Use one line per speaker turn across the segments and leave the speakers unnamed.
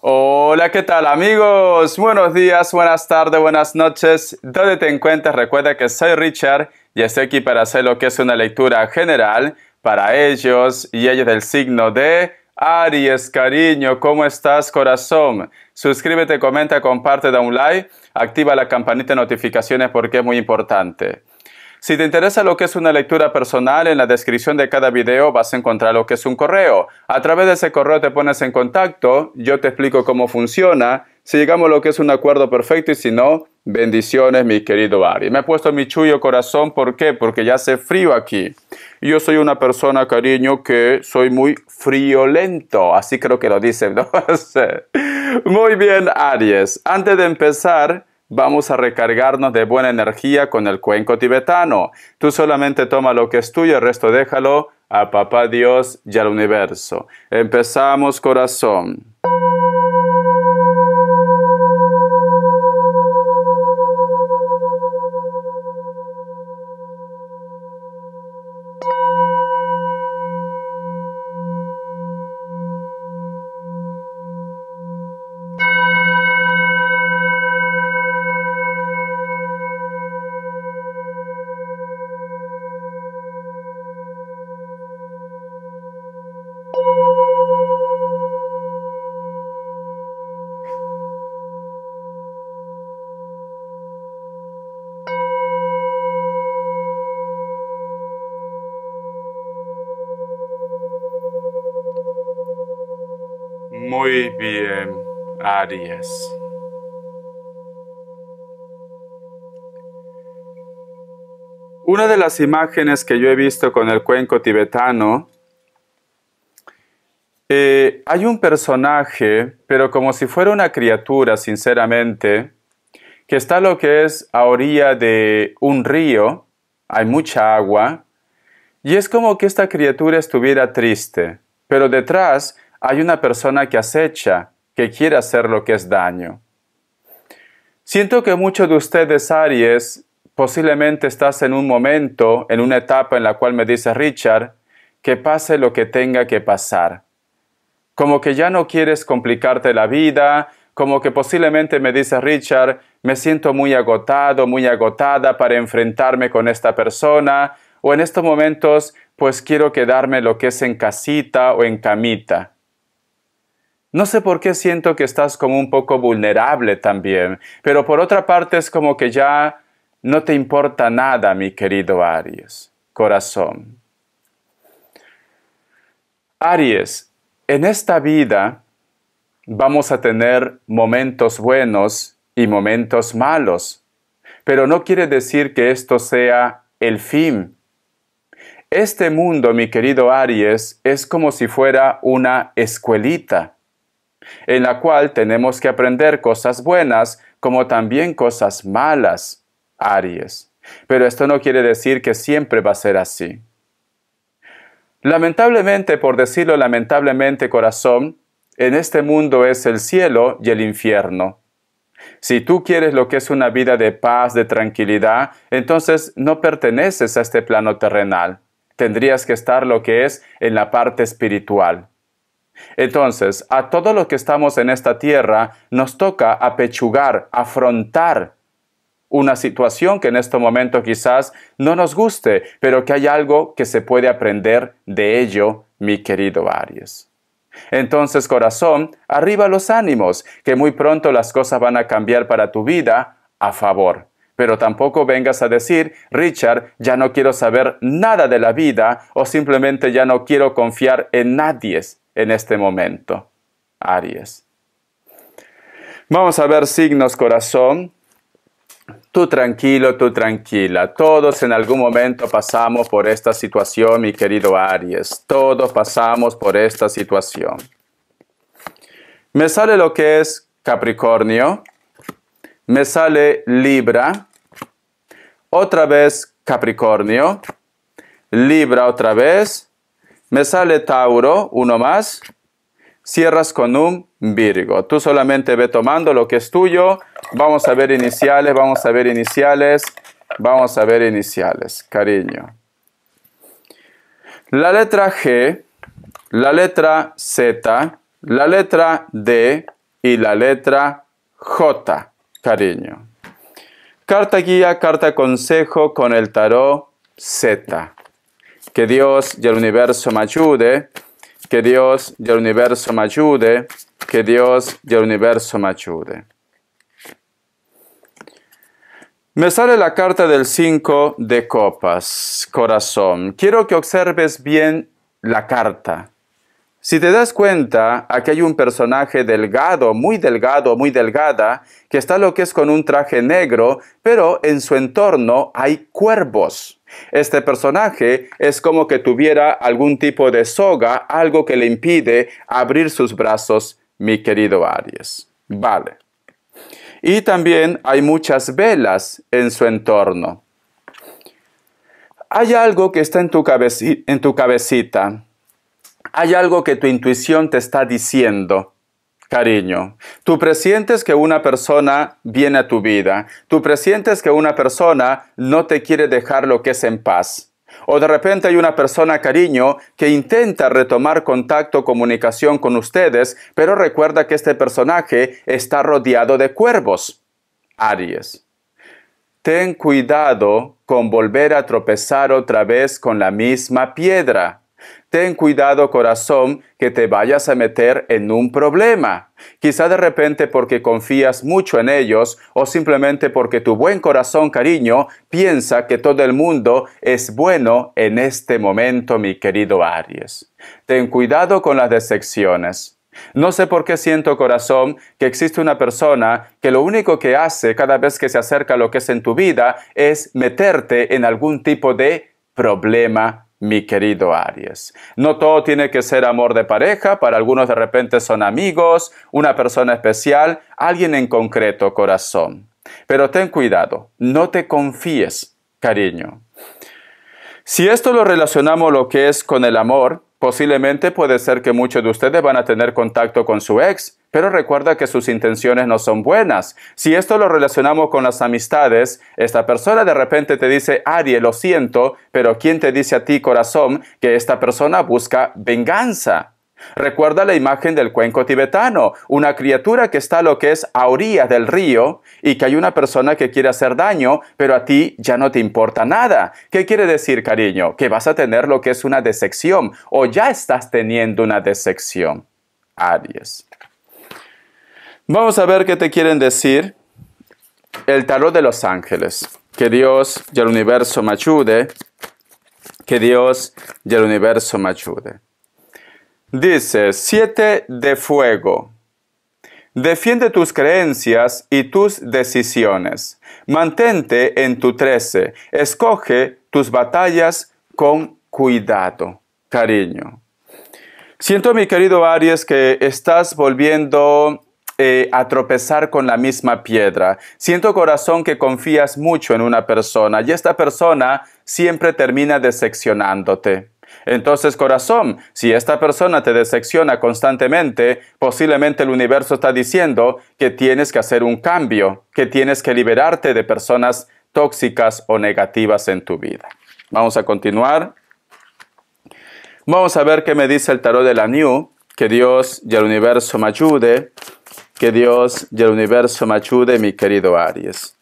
Hola, ¿qué tal amigos? Buenos días, buenas tardes, buenas noches. ¿Dónde te encuentras? Recuerda que soy Richard y estoy aquí para hacer lo que es una lectura general para ellos y ellos del signo de Aries. Cariño, ¿cómo estás, corazón? Suscríbete, comenta, comparte, da un like, activa la campanita de notificaciones porque es muy importante. Si te interesa lo que es una lectura personal, en la descripción de cada video vas a encontrar lo que es un correo. A través de ese correo te pones en contacto, yo te explico cómo funciona, si llegamos a lo que es un acuerdo perfecto y si no, bendiciones, mi querido Aries. Me he puesto mi chullo corazón, ¿por qué? Porque ya hace frío aquí. Yo soy una persona, cariño, que soy muy friolento, así creo que lo dice, ¿no? Muy bien, Aries. Antes de empezar, vamos a recargarnos de buena energía con el cuenco tibetano. Tú solamente toma lo que es tuyo, el resto déjalo a Papá Dios y al universo. Empezamos, corazón. Muy bien, Aries. Una de las imágenes que yo he visto con el cuenco tibetano, hay un personaje, pero como si fuera una criatura, sinceramente, que está lo que es a orilla de un río, hay mucha agua, y es como que esta criatura estuviera triste, pero detrás hay una persona que acecha, que quiere hacer lo que es daño. Siento que muchos de ustedes, Aries, posiblemente estás en un momento, en una etapa en la cual me dice Richard, que pase lo que tenga que pasar. Como que ya no quieres complicarte la vida, como que posiblemente me dice Richard, me siento muy agotado, muy agotada para enfrentarme con esta persona, o en estos momentos pues quiero quedarme lo que es en casita o en camita. No sé por qué siento que estás como un poco vulnerable también, pero por otra parte es como que ya no te importa nada, mi querido Aries, corazón. Aries, en esta vida vamos a tener momentos buenos y momentos malos, pero no quiere decir que esto sea el fin. Este mundo, mi querido Aries, es como si fuera una escuelita, en la cual tenemos que aprender cosas buenas como también cosas malas, Aries. Pero esto no quiere decir que siempre va a ser así. Lamentablemente, por decirlo lamentablemente, corazón, en este mundo es el cielo y el infierno. Si tú quieres lo que es una vida de paz, de tranquilidad, entonces no perteneces a este plano terrenal. Tendrías que estar lo que es en la parte espiritual. Entonces, a todos los que estamos en esta tierra, nos toca apechugar, afrontar una situación que en este momento quizás no nos guste, pero que hay algo que se puede aprender de ello, mi querido Aries. Entonces, corazón, arriba los ánimos, que muy pronto las cosas van a cambiar para tu vida a favor. Pero tampoco vengas a decir, Richard, ya no quiero saber nada de la vida o simplemente ya no quiero confiar en nadie en este momento. Aries. Vamos a ver signos, corazón. Tú tranquilo, tú tranquila. Todos en algún momento pasamos por esta situación, mi querido Aries. Todos pasamos por esta situación. Me sale lo que es Capricornio. Me sale Libra. Otra vez Capricornio. Libra otra vez. Me sale Tauro, uno más. Cierras con un Virgo. Tú solamente ve tomando lo que es tuyo. Vamos a ver iniciales, vamos a ver iniciales, vamos a ver iniciales, cariño. La letra G, la letra Z, la letra D, y la letra J, cariño. Carta guía, carta consejo con el tarot Z. Que Dios y el universo me ayude. Que Dios y el universo me ayude. Que Dios y el universo me ayude. Me sale la carta del 5 de copas, corazón. Quiero que observes bien la carta. Si te das cuenta, aquí hay un personaje delgado, muy delgada, que está lo que es con un traje negro, pero en su entorno hay cuervos. Este personaje es como que tuviera algún tipo de soga, algo que le impide abrir sus brazos, mi querido Aries. Vale. Y también hay muchas velas en su entorno. Hay algo que está en tu cabecita. Hay algo que tu intuición te está diciendo, cariño. Tú presientes que una persona viene a tu vida. Tú presientes que una persona no te quiere dejar lo que es en paz. O de repente hay una persona, cariño, que intenta retomar contacto, comunicación con ustedes, pero recuerda que este personaje está rodeado de cuervos. Aries. Ten cuidado con volver a tropezar otra vez con la misma piedra. Ten cuidado, corazón, que te vayas a meter en un problema. Quizá de repente porque confías mucho en ellos o simplemente porque tu buen corazón, cariño, piensa que todo el mundo es bueno en este momento, mi querido Aries. Ten cuidado con las decepciones. No sé por qué siento, corazón, que existe una persona que lo único que hace cada vez que se acerca a lo que es en tu vida es meterte en algún tipo de problema, mi querido Aries. No todo tiene que ser amor de pareja, para algunos de repente son amigos, una persona especial, alguien en concreto, corazón. Pero ten cuidado, no te confíes, cariño. Si esto lo relacionamos lo que es con el amor, posiblemente puede ser que muchos de ustedes van a tener contacto con su ex, pero recuerda que sus intenciones no son buenas. Si esto lo relacionamos con las amistades, esta persona de repente te dice, Aries, lo siento, pero ¿quién te dice a ti, corazón, que esta persona busca venganza? Recuerda la imagen del cuenco tibetano, una criatura que está lo que es a orillas del río y que hay una persona que quiere hacer daño, pero a ti ya no te importa nada. ¿Qué quiere decir, cariño? Que vas a tener lo que es una decepción o ya estás teniendo una decepción. Aries. Vamos a ver qué te quieren decir el tarot de los ángeles. Que Dios y el universo me ayude. Que Dios y el universo me ayude. Dice, 7 de fuego. Defiende tus creencias y tus decisiones. Mantente en tu 13. Escoge tus batallas con cuidado, cariño. Siento, mi querido Aries, que estás volviendo a tropezar con la misma piedra. Siento, corazón, que confías mucho en una persona y esta persona siempre termina decepcionándote. Entonces, corazón, si esta persona te decepciona constantemente, posiblemente el universo está diciendo que tienes que hacer un cambio, que tienes que liberarte de personas tóxicas o negativas en tu vida. Vamos a continuar. Vamos a ver qué me dice el tarot de la New. Que Dios y el universo me ayude. Que Dios y el universo me ayude, mi querido Aries.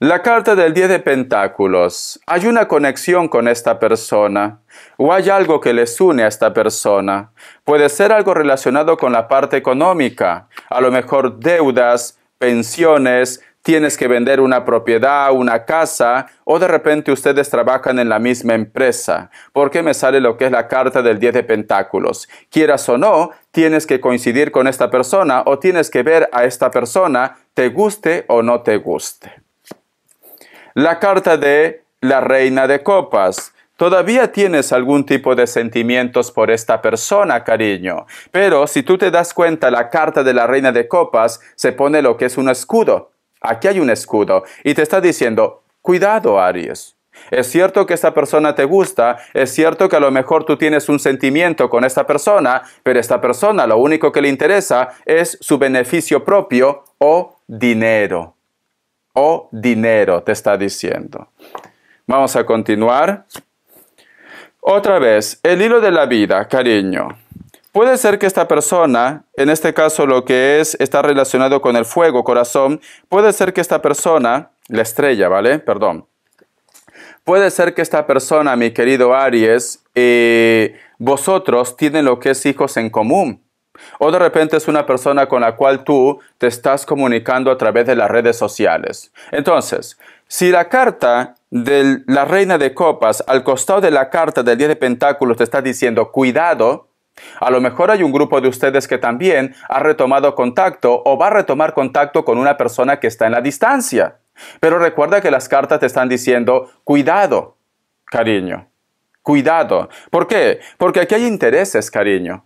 La carta del 10 de Pentáculos. Hay una conexión con esta persona o hay algo que les une a esta persona. Puede ser algo relacionado con la parte económica, a lo mejor deudas, pensiones, tienes que vender una propiedad, una casa, o de repente ustedes trabajan en la misma empresa. Porque me sale lo que es la carta del 10 de Pentáculos. Quieras o no, tienes que coincidir con esta persona o tienes que ver a esta persona, te guste o no te guste. La carta de la Reina de Copas. Todavía tienes algún tipo de sentimientos por esta persona, cariño. Pero si tú te das cuenta, la carta de la Reina de Copas se pone lo que es un escudo. Aquí hay un escudo. Y te está diciendo, cuidado, Aries. Es cierto que esta persona te gusta, es cierto que a lo mejor tú tienes un sentimiento con esta persona, pero esta persona lo único que le interesa es su beneficio propio o dinero. O dinero, te está diciendo. Vamos a continuar. Otra vez, el hilo de la vida, cariño. Puede ser que esta persona, en este caso lo que está relacionado con el fuego, corazón, puede ser que esta persona, la estrella, ¿vale? Perdón. Puede ser que esta persona, mi querido Aries, vosotros tienen lo que es hijos en común. O de repente es una persona con la cual tú te estás comunicando a través de las redes sociales. Entonces, si la carta de la Reina de Copas al costado de la carta del 10 de Pentáculos te está diciendo cuidado, a lo mejor hay un grupo de ustedes que también ha retomado contacto o va a retomar contacto con una persona que está en la distancia. Pero recuerda que las cartas te están diciendo cuidado, cariño, cuidado. ¿Por qué? Porque aquí hay intereses, cariño.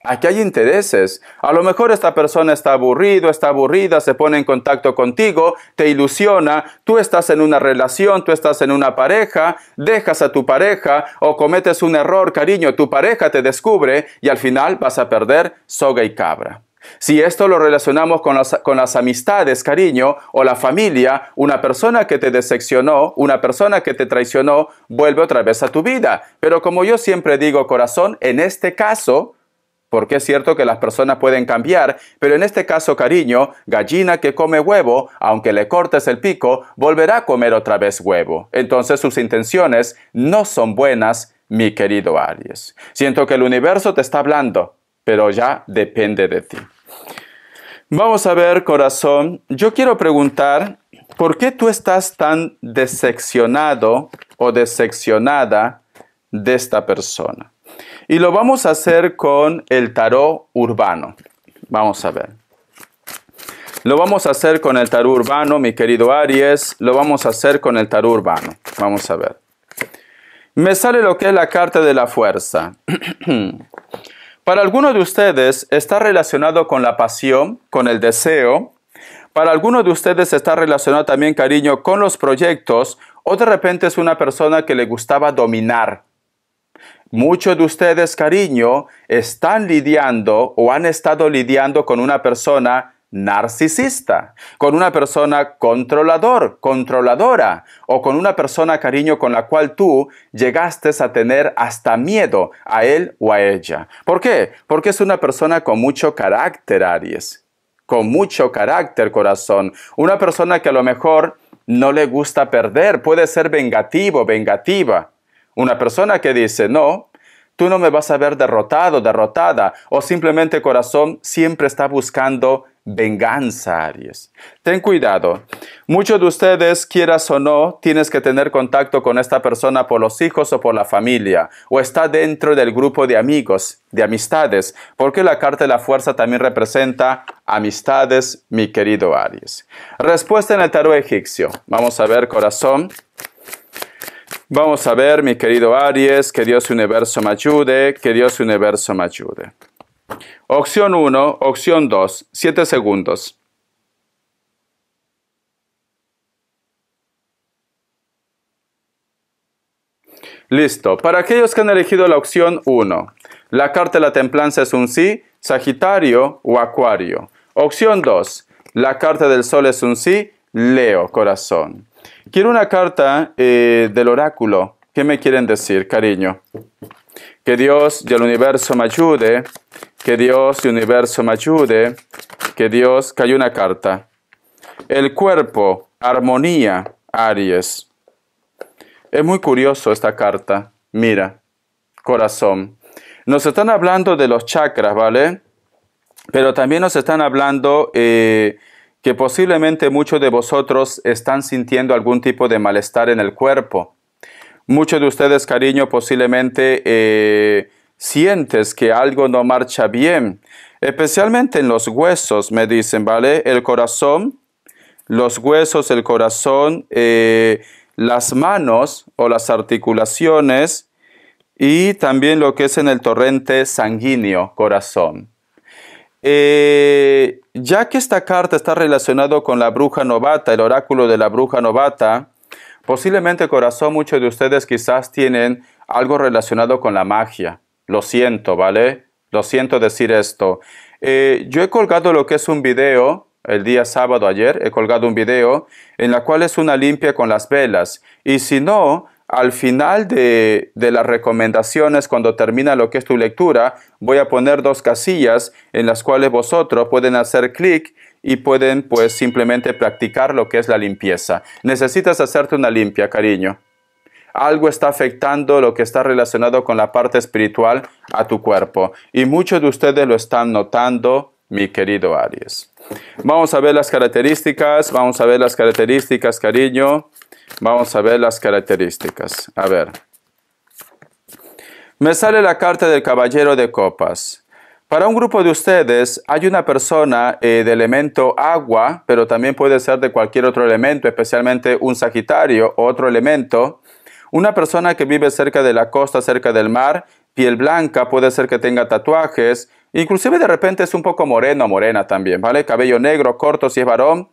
Aquí hay intereses. A lo mejor esta persona está aburrido, está aburrida, se pone en contacto contigo, te ilusiona, tú estás en una relación, tú estás en una pareja, dejas a tu pareja o cometes un error, cariño, tu pareja te descubre y al final vas a perder soga y cabra. Si esto lo relacionamos con las amistades, cariño, o la familia, una persona que te decepcionó, una persona que te traicionó, vuelve otra vez a tu vida. Pero como yo siempre digo, corazón, en este caso, porque es cierto que las personas pueden cambiar, pero en este caso, cariño, gallina que come huevo, aunque le cortes el pico, volverá a comer otra vez huevo. Entonces sus intenciones no son buenas, mi querido Aries. Siento que el universo te está hablando, pero ya depende de ti. Vamos a ver, corazón, yo quiero preguntar, ¿por qué tú estás tan decepcionado o decepcionada de esta persona? Y lo vamos a hacer con el tarot urbano. Vamos a ver. Lo vamos a hacer con el tarot urbano, mi querido Aries. Lo vamos a hacer con el tarot urbano. Vamos a ver. Me sale lo que es la carta de la fuerza. Para algunos de ustedes está relacionado con la pasión, con el deseo. Para algunos de ustedes está relacionado también, cariño, con los proyectos. O de repente es una persona que le gustaba dominar. Muchos de ustedes, cariño, están lidiando o han estado lidiando con una persona narcisista, con una persona controladora, o con una persona, cariño, con la cual tú llegaste a tener hasta miedo a él o a ella. ¿Por qué? Porque es una persona con mucho carácter, Aries. Con mucho carácter, corazón. Una persona que a lo mejor no le gusta perder, puede ser vengativo, vengativa. Una persona que dice, no, tú no me vas a ver derrotado, derrotada, o simplemente, corazón, siempre está buscando venganza, Aries. Ten cuidado. Muchos de ustedes, quieras o no, tienes que tener contacto con esta persona por los hijos o por la familia, o está dentro del grupo de amigos, de amistades, porque la carta de la fuerza también representa amistades, mi querido Aries. Respuesta en el tarot egipcio. Vamos a ver, corazón. Vamos a ver, mi querido Aries, que Dios universo me ayude, que Dios universo me ayude. Opción 1, opción 2, 7 segundos. Listo. Para aquellos que han elegido la opción 1, la carta de la templanza es un sí, Sagitario o Acuario. Opción 2, la carta del sol es un sí, Leo, corazón. Quiero una carta del oráculo. ¿Qué me quieren decir, cariño? Que Dios y el universo me ayude. Que Dios y el universo me ayude. Que Dios... Cayó una carta. El cuerpo, armonía, Aries. Es muy curioso esta carta. Mira, corazón. Nos están hablando de los chakras, ¿vale? Pero también nos están hablando... que posiblemente muchos de vosotros están sintiendo algún tipo de malestar en el cuerpo. Muchos de ustedes, cariño, posiblemente sientes que algo no marcha bien, especialmente en los huesos, me dicen, ¿vale? El corazón, los huesos, el corazón, las manos o las articulaciones y también lo que es en el torrente sanguíneo, corazón. Ya que esta carta está relacionada con la bruja novata, el oráculo de la bruja novata, posiblemente, corazón, muchos de ustedes quizás tienen algo relacionado con la magia. Lo siento, ¿vale? Lo siento decir esto. Yo he colgado lo que es un video, el día sábado ayer, he colgado un video en la cual es una limpia con las velas. Y si no, al final de las recomendaciones, cuando termina lo que es tu lectura, voy a poner 2 casillas en las cuales vosotros pueden hacer clic y pueden pues simplemente practicar lo que es la limpieza. Necesitas hacerte una limpia, cariño. Algo está afectando lo que está relacionado con la parte espiritual a tu cuerpo. Y muchos de ustedes lo están notando, mi querido Aries. Vamos a ver las características, cariño. Vamos a ver las características. A ver. Me sale la carta del Caballero de Copas. Para un grupo de ustedes hay una persona de elemento agua, pero también puede ser de cualquier otro elemento, especialmente un Sagitario o otro elemento. Una persona que vive cerca de la costa, cerca del mar, piel blanca, puede ser que tenga tatuajes, inclusive de repente es un poco moreno o morena también, ¿vale? Cabello negro, corto si es varón.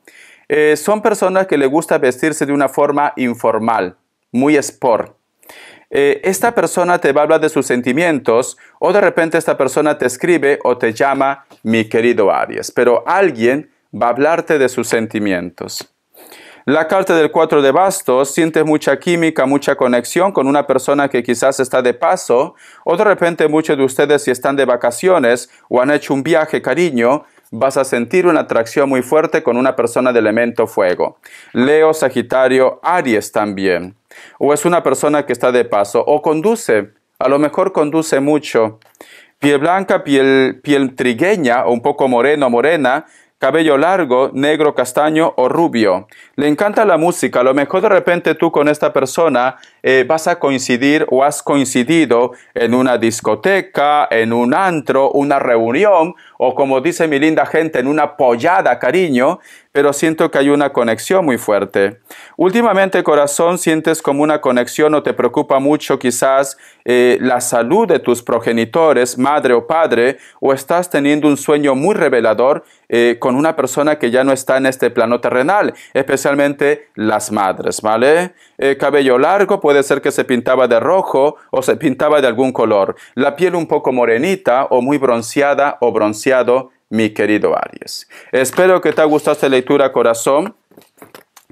Son personas que les gusta vestirse de una forma informal, muy sport. Esta persona te va a hablar de sus sentimientos o de repente esta persona te escribe o te llama mi querido Aries, pero alguien va a hablarte de sus sentimientos. La carta del 4 de bastos, sientes mucha química, mucha conexión con una persona que quizás está de paso o de repente muchos de ustedes si están de vacaciones o han hecho un viaje, cariño, vas a sentir una atracción muy fuerte con una persona de elemento fuego. Leo, Sagitario, Aries también. O es una persona que está de paso o conduce, a lo mejor conduce mucho. Piel blanca, piel trigueña o un poco moreno, morena, cabello largo, negro, castaño o rubio. Le encanta la música. A lo mejor de repente tú con esta persona vas a coincidir o has coincidido en una discoteca, en un antro, una reunión o como dice mi linda gente, en una pollada, cariño, pero siento que hay una conexión muy fuerte. Últimamente, corazón, sientes como una conexión o te preocupa mucho quizás la salud de tus progenitores, madre o padre, o estás teniendo un sueño muy revelador con una persona que ya no está en este plano terrenal, especialmente las madres, ¿vale? Cabello largo, puede ser que se pintaba de rojo o se pintaba de algún color. La piel un poco morenita o muy bronceada o bronceado, mi querido Aries. Espero que te haya gustado esta lectura, corazón.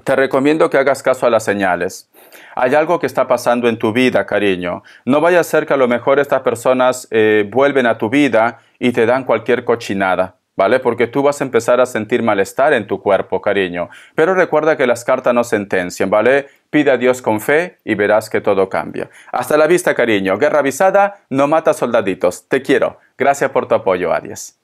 Te recomiendo que hagas caso a las señales. Hay algo que está pasando en tu vida, cariño. No vaya a ser que a lo mejor estas personas vuelven a tu vida y te dan cualquier cochinada, ¿vale? Porque tú vas a empezar a sentir malestar en tu cuerpo, cariño. Pero recuerda que las cartas no sentencian, ¿vale? Pide a Dios con fe y verás que todo cambia. Hasta la vista, cariño. Guerra avisada no mata soldaditos. Te quiero. Gracias por tu apoyo, Aries.